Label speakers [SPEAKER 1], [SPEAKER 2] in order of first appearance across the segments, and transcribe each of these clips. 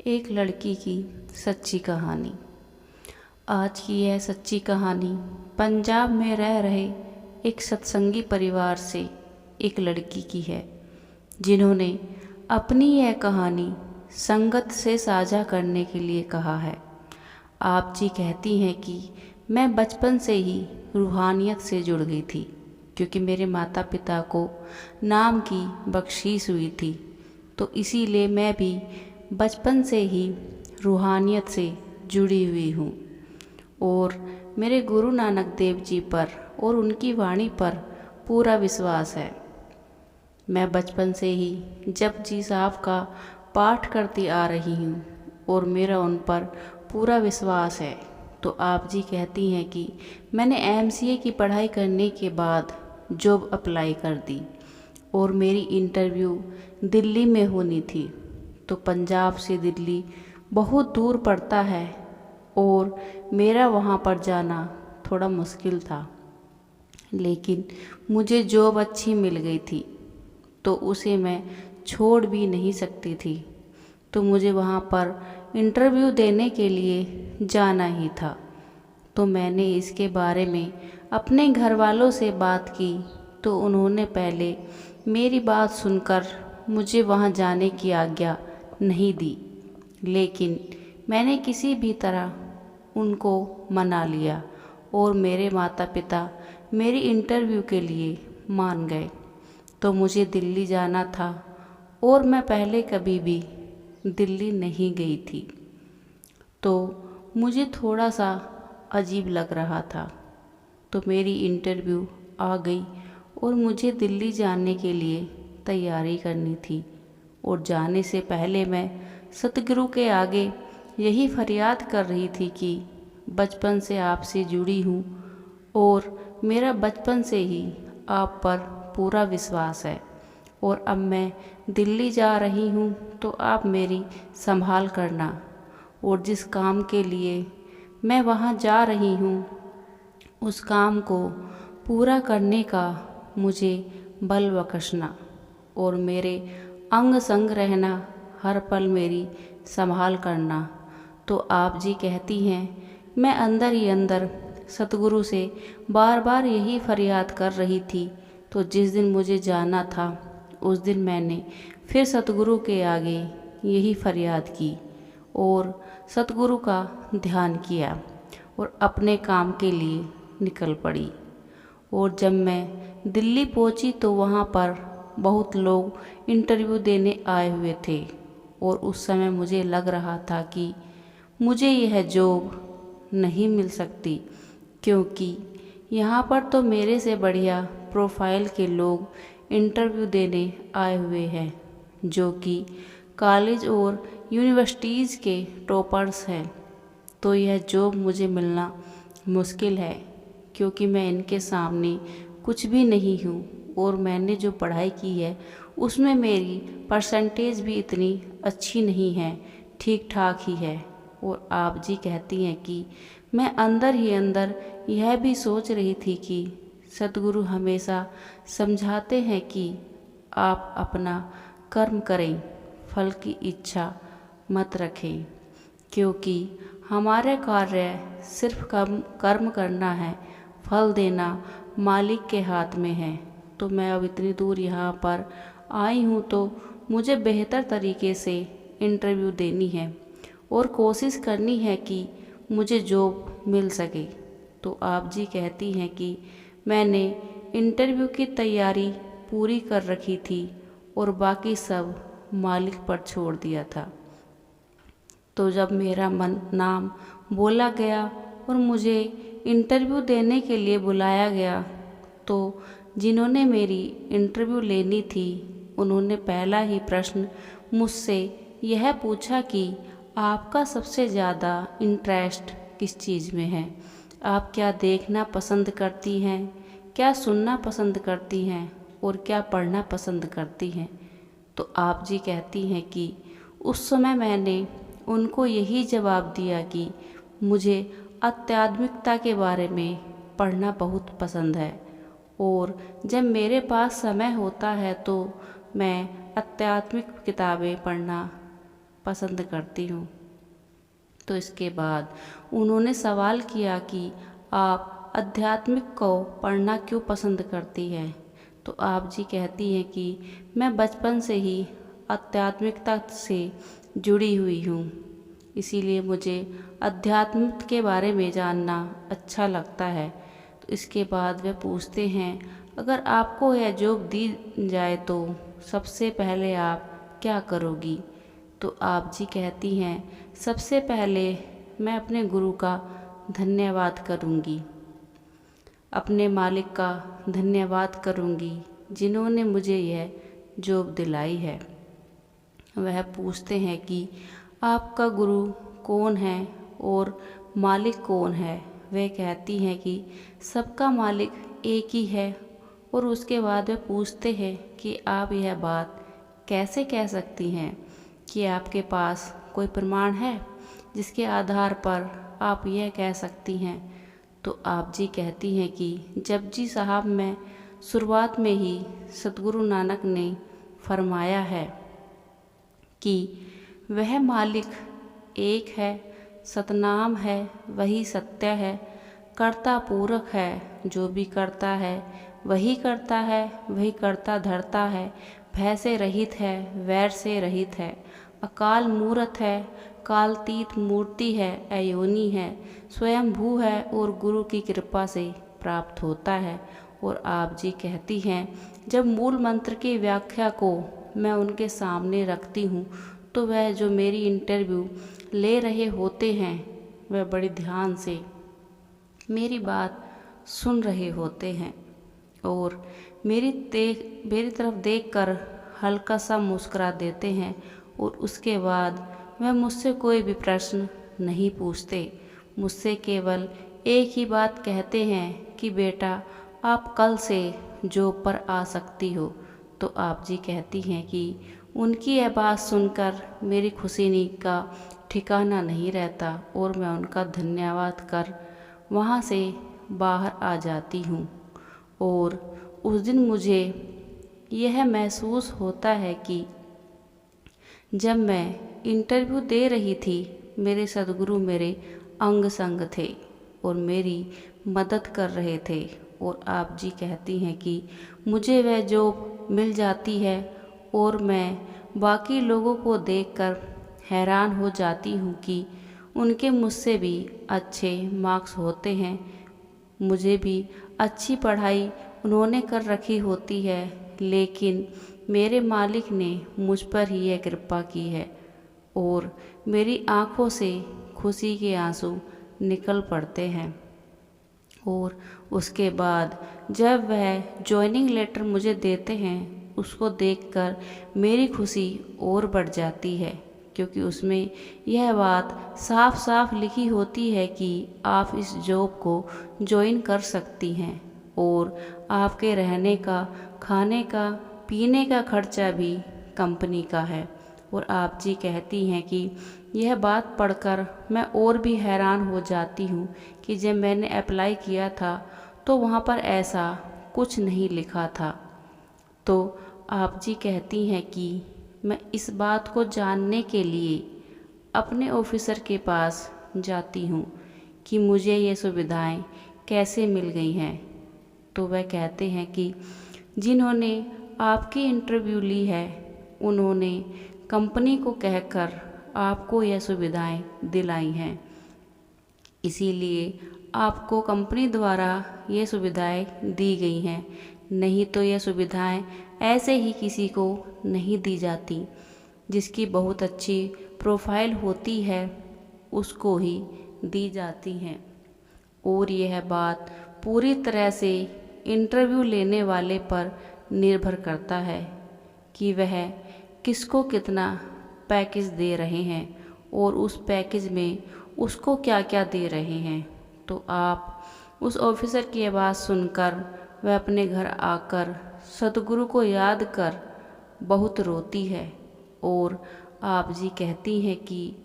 [SPEAKER 1] एक लड़की की सच्ची कहानी। आज की यह सच्ची कहानी पंजाब में रह रहे एक सत्संगी परिवार से एक लड़की की है, जिन्होंने अपनी यह कहानी संगत से साझा करने के लिए कहा है। आप जी कहती हैं कि मैं बचपन से ही रूहानियत से जुड़ गई थी, क्योंकि मेरे माता पिता को नाम की बख्शीश हुई थी, तो इसीलिए मैं भी बचपन से ही रूहानियत से जुड़ी हुई हूँ और मेरे गुरु नानक देव जी पर और उनकी वाणी पर पूरा विश्वास है। मैं बचपन से ही जपजी साहब का पाठ करती आ रही हूँ और मेरा उन पर पूरा विश्वास है। तो आप जी कहती हैं कि मैंने एमसीए की पढ़ाई करने के बाद जॉब अप्लाई कर दी और मेरी इंटरव्यू दिल्ली में होनी थी। तो पंजाब से दिल्ली बहुत दूर पड़ता है और मेरा वहाँ पर जाना थोड़ा मुश्किल था, लेकिन मुझे जॉब अच्छी मिल गई थी तो उसे मैं छोड़ भी नहीं सकती थी। तो मुझे वहाँ पर इंटरव्यू देने के लिए जाना ही था। तो मैंने इसके बारे में अपने घर वालों से बात की, तो उन्होंने पहले मेरी बात सुनकर मुझे वहाँ जाने की आज्ञा नहीं दी, लेकिन मैंने किसी भी तरह उनको मना लिया और मेरे माता पिता मेरी इंटरव्यू के लिए मान गए। तो मुझे दिल्ली जाना था और मैं पहले कभी भी दिल्ली नहीं गई थी, तो मुझे थोड़ा सा अजीब लग रहा था। तो मेरी इंटरव्यू आ गई और मुझे दिल्ली जाने के लिए तैयारी करनी थी और जाने से पहले मैं सतगुरु के आगे यही फरियाद कर रही थी कि बचपन से आपसे जुड़ी हूँ और मेरा बचपन से ही आप पर पूरा विश्वास है और अब मैं दिल्ली जा रही हूँ तो आप मेरी संभाल करना और जिस काम के लिए मैं वहाँ जा रही हूँ उस काम को पूरा करने का मुझे बल बख्शना और मेरे अंग संग रहना, हर पल मेरी संभाल करना। तो आप जी कहती हैं मैं अंदर ही अंदर सतगुरु से बार बार यही फरियाद कर रही थी। तो जिस दिन मुझे जाना था उस दिन मैंने फिर सतगुरु के आगे यही फरियाद की और सतगुरु का ध्यान किया और अपने काम के लिए निकल पड़ी। और जब मैं दिल्ली पहुंची तो वहाँ पर बहुत लोग इंटरव्यू देने आए हुए थे और उस समय मुझे लग रहा था कि मुझे यह जॉब नहीं मिल सकती, क्योंकि यहाँ पर तो मेरे से बढ़िया प्रोफाइल के लोग इंटरव्यू देने आए हुए हैं, जो कि कॉलेज और यूनिवर्सिटीज़ के टॉपर्स हैं। तो यह जॉब मुझे मिलना मुश्किल है, क्योंकि मैं इनके सामने कुछ भी नहीं हूँ और मैंने जो पढ़ाई की है उसमें मेरी परसेंटेज भी इतनी अच्छी नहीं है, ठीक ठाक ही है। और आप जी कहती हैं कि मैं अंदर ही अंदर यह भी सोच रही थी कि सतगुरु हमेशा समझाते हैं कि आप अपना कर्म करें, फल की इच्छा मत रखें, क्योंकि हमारे कार्य सिर्फ कर्म करना है, फल देना मालिक के हाथ में है। तो मैं अब इतनी दूर यहाँ पर आई हूँ तो मुझे बेहतर तरीके से इंटरव्यू देनी है और कोशिश करनी है कि मुझे जॉब मिल सके। तो आप जी कहती हैं कि मैंने इंटरव्यू की तैयारी पूरी कर रखी थी और बाकी सब मालिक पर छोड़ दिया था। तो जब मेरा नाम बोला गया और मुझे इंटरव्यू देने के लिए बुलाया गया, तो जिन्होंने मेरी इंटरव्यू लेनी थी उन्होंने पहला ही प्रश्न मुझसे यह पूछा कि आपका सबसे ज़्यादा इंटरेस्ट किस चीज़ में है, आप क्या देखना पसंद करती हैं, क्या सुनना पसंद करती हैं और क्या पढ़ना पसंद करती हैं। तो आप जी कहती हैं कि उस समय मैंने उनको यही जवाब दिया कि मुझे आध्यात्मिकता के बारे में पढ़ना बहुत पसंद है और जब मेरे पास समय होता है तो मैं आध्यात्मिक किताबें पढ़ना पसंद करती हूँ। तो इसके बाद उन्होंने सवाल किया कि आप आध्यात्मिक को पढ़ना क्यों पसंद करती हैं। तो आप जी कहती हैं कि मैं बचपन से ही आध्यात्मिकता से जुड़ी हुई हूँ, इसीलिए मुझे अध्यात्म के बारे में जानना अच्छा लगता है। तो इसके बाद वे पूछते हैं, अगर आपको यह जॉब दी जाए तो सबसे पहले आप क्या करोगी। तो आप जी कहती हैं, सबसे पहले मैं अपने गुरु का धन्यवाद करूंगी, अपने मालिक का धन्यवाद करूंगी जिन्होंने मुझे यह जॉब दिलाई है। वह पूछते हैं कि आपका गुरु कौन है और मालिक कौन है। वह कहती हैं कि सबका मालिक एक ही है। और उसके बाद वे पूछते हैं कि आप यह बात कैसे कह सकती हैं, कि आपके पास कोई प्रमाण है जिसके आधार पर आप यह कह सकती हैं। तो आप जी कहती हैं कि जपजी साहब में शुरुआत में ही सतगुरु नानक ने फरमाया है कि वह मालिक एक है, सतनाम है, वही सत्य है, कर्ता पूरक है, जो भी करता है वही करता है, वही करता धरता है, भय से रहित है, वैर से रहित है, अकाल मूरत है, कालतीत मूर्ति है, अयोनी है, स्वयं भू है और गुरु की कृपा से प्राप्त होता है। और आप जी कहती हैं, जब मूल मंत्र की व्याख्या को मैं उनके सामने रखती हूँ तो वह जो मेरी इंटरव्यू ले रहे होते हैं वह बड़ी ध्यान से मेरी बात सुन रहे होते हैं और मेरी तरफ देखकर हल्का सा मुस्कुरा देते हैं। और उसके बाद वह मुझसे कोई भी प्रश्न नहीं पूछते, मुझसे केवल एक ही बात कहते हैं कि बेटा आप कल से जॉब पर आ सकती हो। तो आप जी कहती हैं कि उनकी यह बात सुनकर मेरी खुशी का ठिकाना नहीं रहता और मैं उनका धन्यवाद कर वहाँ से बाहर आ जाती हूँ। और उस दिन मुझे यह महसूस होता है कि जब मैं इंटरव्यू दे रही थी मेरे सद्गुरु मेरे अंग संग थे और मेरी मदद कर रहे थे। और आप जी कहती हैं कि मुझे वह जॉब मिल जाती है और मैं बाकी लोगों को देखकर हैरान हो जाती हूँ कि उनके मुझसे भी अच्छे मार्क्स होते हैं, मुझे भी अच्छी पढ़ाई उन्होंने कर रखी होती है, लेकिन मेरे मालिक ने मुझ पर ही यह कृपा की है। और मेरी आँखों से खुशी के आंसू निकल पड़ते हैं। और उसके बाद जब वह जॉइनिंग लेटर मुझे देते हैं उसको देखकर मेरी खुशी और बढ़ जाती है, क्योंकि उसमें यह बात साफ साफ लिखी होती है कि आप इस जॉब को ज्वाइन कर सकती हैं और आपके रहने का, खाने का, पीने का खर्चा भी कंपनी का है। और आप जी कहती हैं कि यह बात पढ़कर मैं और भी हैरान हो जाती हूँ कि जब मैंने अप्लाई किया था तो वहाँ पर ऐसा कुछ नहीं लिखा था। तो आप जी कहती हैं कि मैं इस बात को जानने के लिए अपने ऑफिसर के पास जाती हूँ कि मुझे ये सुविधाएं कैसे मिल गई हैं। तो वह कहते हैं कि जिन्होंने आपकी इंटरव्यू ली है उन्होंने कंपनी को कहकर आपको यह सुविधाएं दिलाई हैं, इसीलिए आपको कंपनी द्वारा ये सुविधाएं दी गई हैं, नहीं तो यह सुविधाएं ऐसे ही किसी को नहीं दी जाती। जिसकी बहुत अच्छी प्रोफाइल होती है उसको ही दी जाती हैं। और यह बात पूरी तरह से इंटरव्यू लेने वाले पर निर्भर करता है कि वह किसको कितना पैकेज दे रहे हैं और उस पैकेज में उसको क्या क्या दे रहे हैं। तो आप उस ऑफिसर की आवाज़ सुनकर वह अपने घर आकर सतगुरु को याद कर बहुत रोती है। और आप जी कहती हैं कि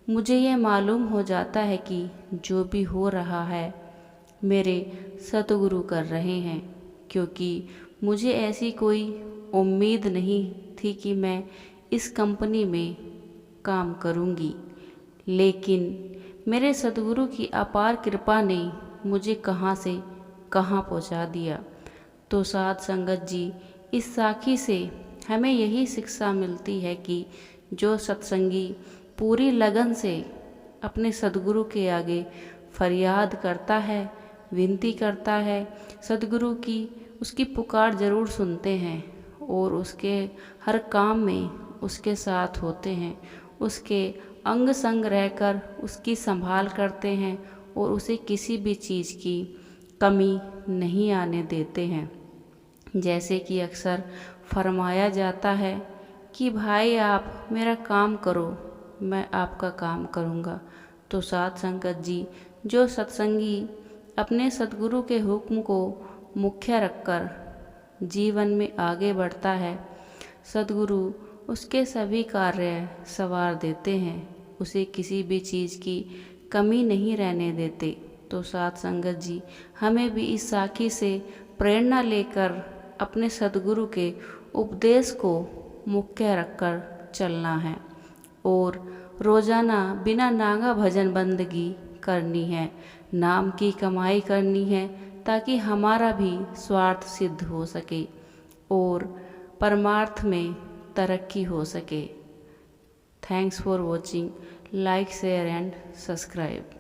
[SPEAKER 1] मुझे यह मालूम हो जाता है कि जो भी हो रहा है मेरे सतगुरु कर रहे हैं, क्योंकि मुझे ऐसी कोई उम्मीद नहीं थी कि मैं इस कंपनी में काम करूँगी। लेकिन मेरे सद्गुरु की अपार कृपा ने मुझे कहाँ से कहाँ पहुँचा दिया। तो साध संगत जी, इस साखी से हमें यही शिक्षा मिलती है कि जो सत्संगी पूरी लगन से अपने सद्गुरु के आगे फरियाद करता है, विनती करता है, सद्गुरु की उसकी पुकार ज़रूर सुनते हैं और उसके हर काम में उसके साथ होते हैं, उसके अंग संग रहकर उसकी संभाल करते हैं और उसे किसी भी चीज़ की कमी नहीं आने देते हैं। जैसे कि अक्सर फरमाया जाता है कि भाई आप मेरा काम करो, मैं आपका काम करूँगा। तो साध संगत जी, जो सत्संगी अपने सद्गुरु के हुक्म को मुख्य रखकर जीवन में आगे बढ़ता है, सद्गुरु उसके सभी कार्य संवार देते हैं, उसे किसी भी चीज़ की कमी नहीं रहने देते। तो साध संगत जी, हमें भी इस साखी से प्रेरणा लेकर अपने सद्गुरु के उपदेश को मुख्य रखकर चलना है और रोज़ाना बिना नागा भजन बंदगी करनी है, नाम की कमाई करनी है, ताकि हमारा भी स्वार्थ सिद्ध हो सके और परमार्थ में तरक्की हो सके। Thanks for watching, like share and subscribe.